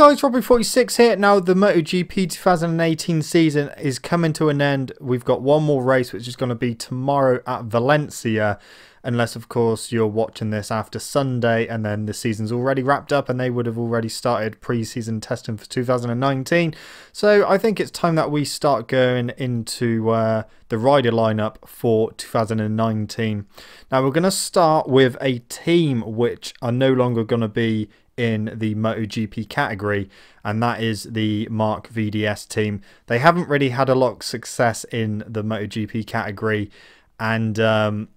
guys, Robbie46 here. Now the MotoGP 2018 season is coming to an end. We've got one more race which is going to be tomorrow at Valencia, unless of course you're watching this after Sunday and then the season's already wrapped up and they would have already started pre-season testing for 2019. So I think it's time that we start going into the rider lineup for 2019. Now we're going to start with a team which are no longer going to be in the MotoGP category, and that is the Marc VDS team. They haven't really had a lot of success in the MotoGP category, and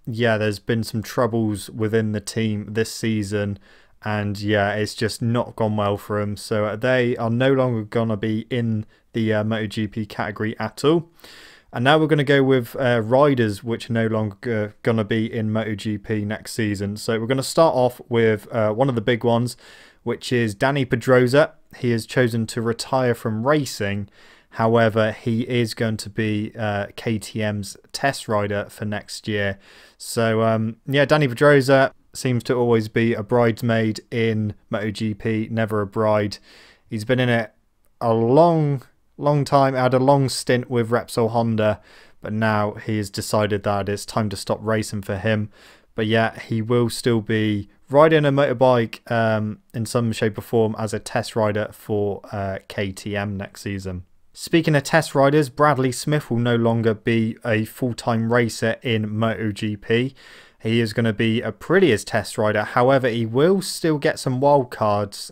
yeah, there's been some troubles within the team this season, and yeah, it's just not gone well for them. So they are no longer going to be in the MotoGP category at all. And now we're going to go with riders which are no longer going to be in MotoGP next season. So we're going to start off with one of the big ones, which is Dani Pedrosa. He has chosen to retire from racing. However, he is going to be KTM's test rider for next year. So yeah, Dani Pedrosa seems to always be a bridesmaid in MotoGP, never a bride. He's been in it a long time, had a long stint with Repsol Honda, but now he has decided that it's time to stop racing for him. But yeah, he will still be riding a motorbike in some shape or form as a test rider for KTM next season. Speaking of test riders, Bradley Smith will no longer be a full-time racer in MotoGP. He is going to be a Aprilia's test rider. However, he will still get some wildcards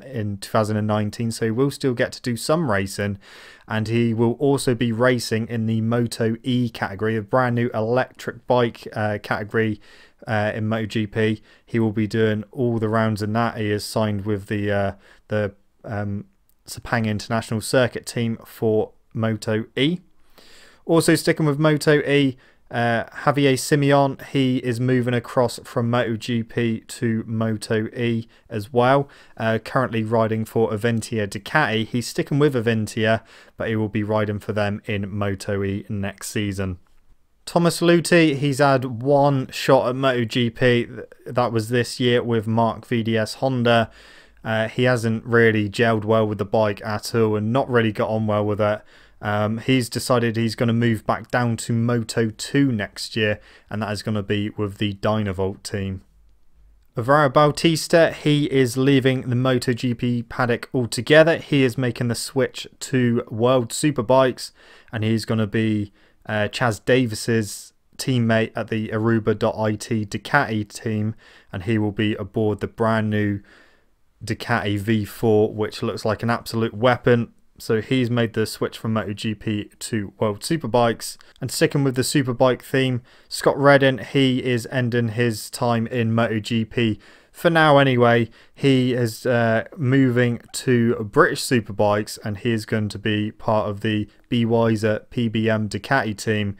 in 2019, so he will still get to do some racing. And he will also be racing in the Moto E category, a brand new electric bike category in MotoGP. He will be doing all the rounds in that. He is signed with the Sepang International Circuit team for Moto E. Also sticking with Moto E, Javier Simeon, he is moving across from MotoGP to Moto E as well. Currently riding for Aventia Ducati. He's sticking with Aventia, but he will be riding for them in Moto E next season. Thomas Luthi, he's had one shot at MotoGP. That was this year with Marc VDS Honda. He hasn't really gelled well with the bike at all and not really got on well with it. He's decided he's going to move back down to Moto 2 next year, and that is going to be with the Dynavolt team. Alvaro Bautista, he is leaving the MotoGP paddock altogether. He is making the switch to World Superbikes, and he's going to be Chaz Davis's teammate at the Aruba.it Ducati team, and he will be aboard the brand new Ducati V4, which looks like an absolute weapon. So he's made the switch from MotoGP to World Superbikes. And sticking with the Superbike theme, Scott Redding, he is ending his time in MotoGP for now anyway. He is moving to British Superbikes, and he is going to be part of the Be Wiser PBM Ducati team.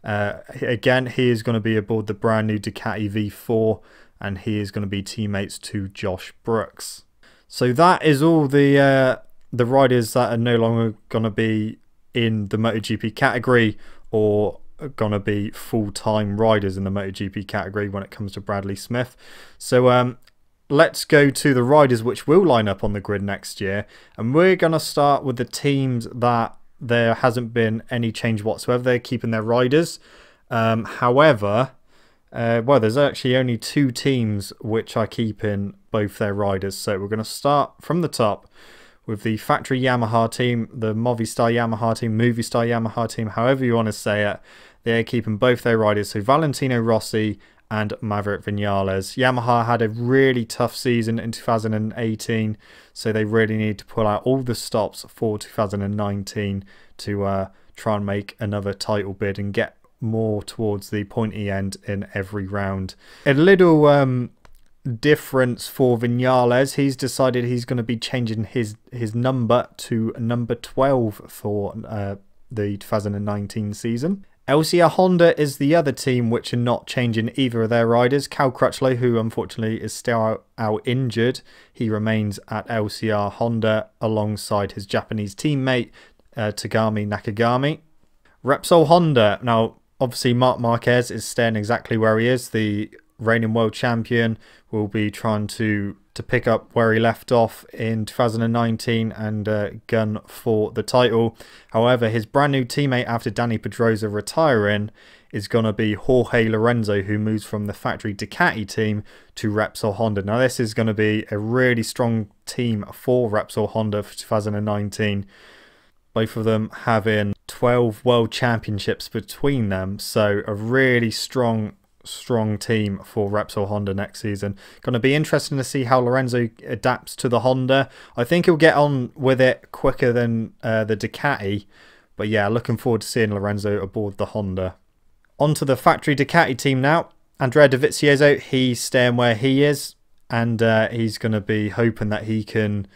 Again, he is going to be aboard the brand new Ducati V4, and he is going to be teammates to Josh Brooks. So that is all the riders that are no longer going to be in the MotoGP category or going to be full-time riders in the MotoGP category when it comes to Bradley Smith. So let's go to the riders which will line up on the grid next year. And we're going to start with the teams that there hasn't been any change whatsoever. They're keeping their riders. However, well, there's actually only two teams which are keeping both their riders. So we're going to start from the top with the factory Yamaha team, the Movistar Yamaha team, Movistar Yamaha team, however you want to say it. They're keeping both their riders, so Valentino Rossi and Maverick Vinales. Yamaha had a really tough season in 2018, so they really need to pull out all the stops for 2019 to try and make another title bid and get more towards the pointy end in every round. A little difference for Vinales. He's decided he's going to be changing his number to number 12 for the 2019 season. LCR Honda is the other team which are not changing either of their riders. Cal Crutchlow, who unfortunately is still out injured, he remains at LCR Honda alongside his Japanese teammate Tagami Nakagami. Repsol Honda, now obviously Marc Marquez is staying exactly where he is. The reigning world champion, will be trying to pick up where he left off in 2019 and gun for the title. However, his brand new teammate after Dani Pedrosa retiring is going to be Jorge Lorenzo, who moves from the factory Ducati team to Repsol Honda. Now, this is going to be a really strong team for Repsol Honda for 2019. Both of them having 12 world championships between them. So a really strong team for Repsol Honda next season. Going to be interesting to see how Lorenzo adapts to the Honda. I think he'll get on with it quicker than the Ducati. But yeah, looking forward to seeing Lorenzo aboard the Honda. On to the factory Ducati team now. Andrea Dovizioso, he's staying where he is. And he's going to be hoping that he can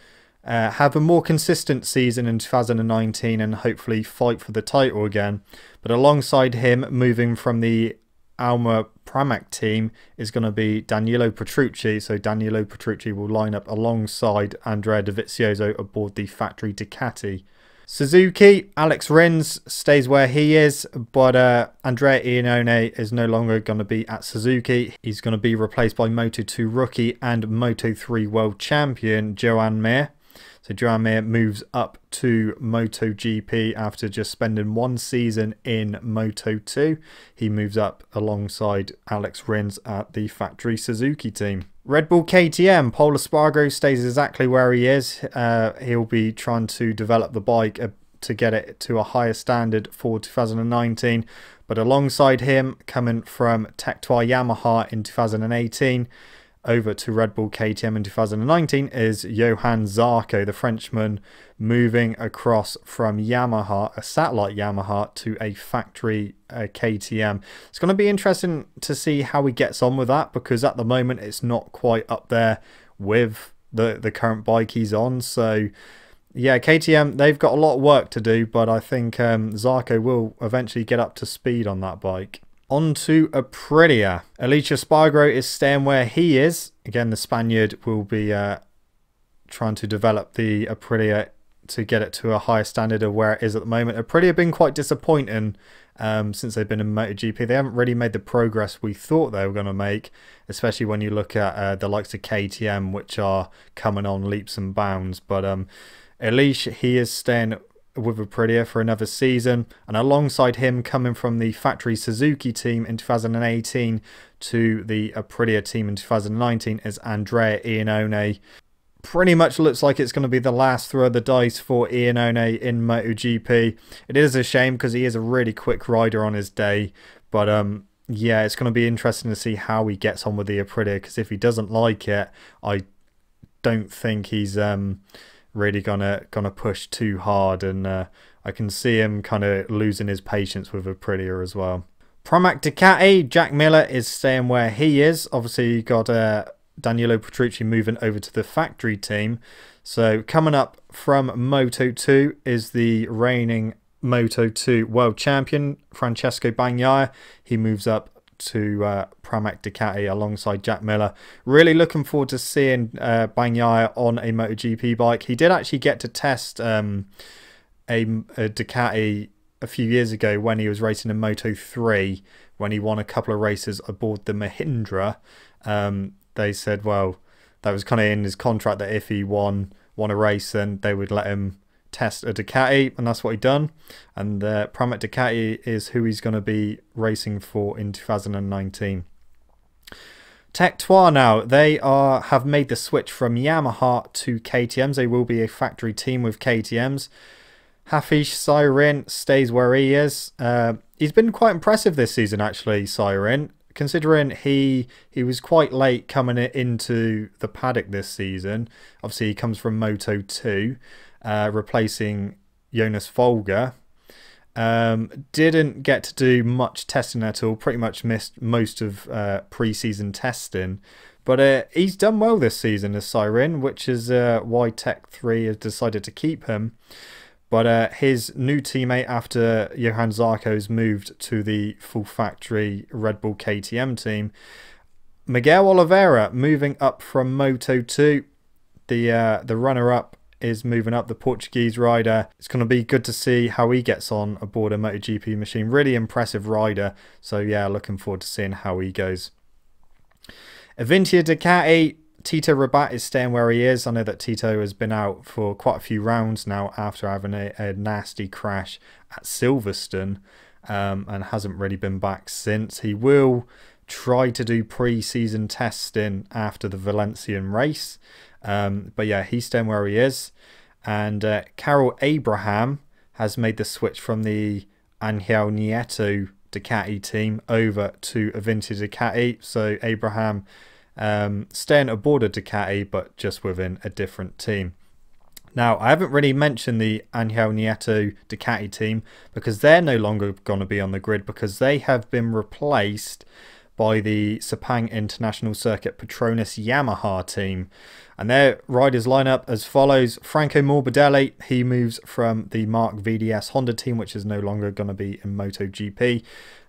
have a more consistent season in 2019 and hopefully fight for the title again. But alongside him, moving from the Alma Pramac team, is going to be Danilo Petrucci. So Danilo Petrucci will line up alongside Andrea Dovizioso aboard the factory Ducati. Suzuki, Alex Rins stays where he is, but Andrea Iannone is no longer going to be at Suzuki. He's going to be replaced by Moto2 rookie and Moto3 world champion Joan Mir. So Joan Mir moves up to MotoGP after just spending one season in Moto2. He moves up alongside Alex Rins at the factory Suzuki team. Red Bull KTM, Pol Espargaro stays exactly where he is. He'll be trying to develop the bike to get it to a higher standard for 2019. But alongside him, coming from Tectoy Yamaha in 2018, over to Red Bull KTM in 2019 is Johann Zarco, the Frenchman, moving across from Yamaha, a satellite Yamaha, to a factory KTM. It's going to be interesting to see how he gets on with that, because at the moment it's not quite up there with the current bike he's on. So yeah, KTM, they've got a lot of work to do, but I think Zarco will eventually get up to speed on that bike. On to Aprilia. Alicia Spargaro is staying where he is. Again, the Spaniard will be trying to develop the Aprilia to get it to a higher standard of where it is at the moment. Aprilia have been quite disappointing since they've been in MotoGP. They haven't really made the progress we thought they were going to make, especially when you look at the likes of KTM, which are coming on leaps and bounds. But Alicia, he is staying with Aprilia for another season, and alongside him, coming from the factory Suzuki team in 2018 to the Aprilia team in 2019, is Andrea Iannone. Pretty much looks like it's going to be the last throw of the dice for Iannone in MotoGP. It is a shame because he is a really quick rider on his day, but yeah, it's going to be interesting to see how he gets on with the Aprilia, because if he doesn't like it, I don't think he's really gonna push too hard, and I can see him kind of losing his patience with Aprilia as well. Pramac Ducati, Jack Miller is staying where he is. Obviously, you got Danilo Petrucci moving over to the factory team. So coming up from Moto2 is the reigning Moto2 world champion Francesco Bagnaia. He moves up to Pramac Ducati alongside Jack Miller. Really looking forward to seeing Bagnaia on a MotoGP bike. He did actually get to test a Ducati a few years ago when he was racing in Moto3, when he won a couple of races aboard the Mahindra. They said, well, that was kind of in his contract that if he won a race, then they would let him test a Ducati, and that's what he done. And Pramac Ducati is who he's going to be racing for in 2019. Tectoy now, they have made the switch from Yamaha to KTMs. They will be a factory team with KTMs. Hafish Syrin stays where he is. He's been quite impressive this season, actually, Syrin, considering he was quite late coming into the paddock this season. Obviously, he comes from Moto2. Replacing Jonas Folger. Didn't get to do much testing at all, pretty much missed most of pre-season testing, but he's done well this season as Syrin, which is why Tech 3 has decided to keep him. But his new teammate after Johann Zarco's moved to the full factory Red Bull KTM team, Miguel Oliveira, moving up from Moto2. The runner-up is moving up, the Portuguese rider. It's going to be good to see how he gets on aboard a MotoGP machine. Really impressive rider. So yeah, looking forward to seeing how he goes. Avintia Ducati, Tito Rabat is staying where he is. I know that Tito has been out for quite a few rounds now after having a nasty crash at Silverstone, and hasn't really been back since. He will try to do pre-season testing after the Valencian race, but yeah, he's staying where he is. And Carol Abraham has made the switch from the Angel Nieto Ducati team over to Avintia Ducati. So Abraham staying aboard a Ducati, but just within a different team. Now, I haven't really mentioned the Angel Nieto Ducati team because they're no longer going to be on the grid, because they have been replaced by the Sepang International Circuit Petronas Yamaha team. And their riders line up as follows. Franco Morbidelli, he moves from the Mark VDS Honda team, which is no longer going to be in MotoGP,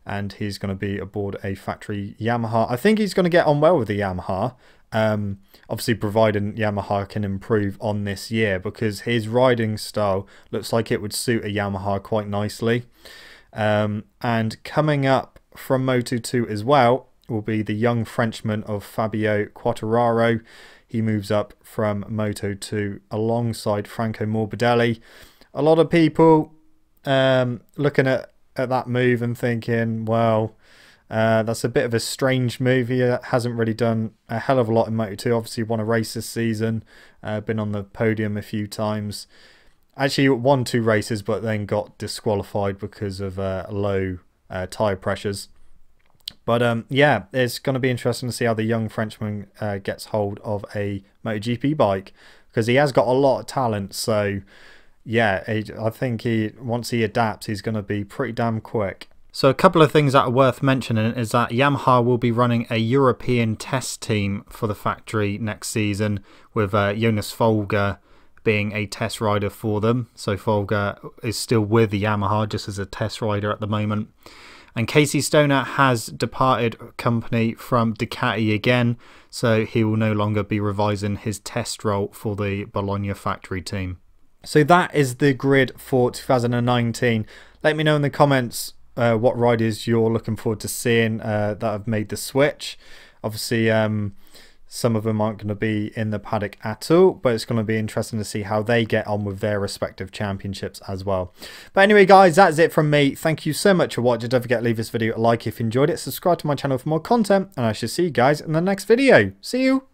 and he's going to be aboard a factory Yamaha. I think he's going to get on well with the Yamaha, obviously providing Yamaha can improve on this year, because his riding style looks like it would suit a Yamaha quite nicely. And coming up from Moto2 as well will be the young Frenchman of Fabio Quartararo. He moves up from Moto2 alongside Franco Morbidelli. A lot of people looking at that move and thinking, well, that's a bit of a strange move. He hasn't really done a hell of a lot in Moto2. Obviously won a race this season, been on the podium a few times. Actually won 2 races, but then got disqualified because of low tyre pressures. But yeah, it's going to be interesting to see how the young Frenchman gets hold of a MotoGP bike, because he has got a lot of talent. So yeah, I think once he adapts, he's going to be pretty damn quick. So a couple of things that are worth mentioning is that Yamaha will be running a European test team for the factory next season, with Jonas Folger being a test rider for them. So Folger is still with the Yamaha just as a test rider at the moment. And Casey Stoner has departed company from Ducati again, so he will no longer be revising his test role for the Bologna factory team. So that is the grid for 2019. Let me know in the comments what riders you're looking forward to seeing that have made the switch. Obviously, some of them aren't going to be in the paddock at all, but it's going to be interesting to see how they get on with their respective championships as well. But anyway, guys, that's it from me. Thank you so much for watching. Don't forget to leave this video a like if you enjoyed it. Subscribe to my channel for more content, and I shall see you guys in the next video. See you!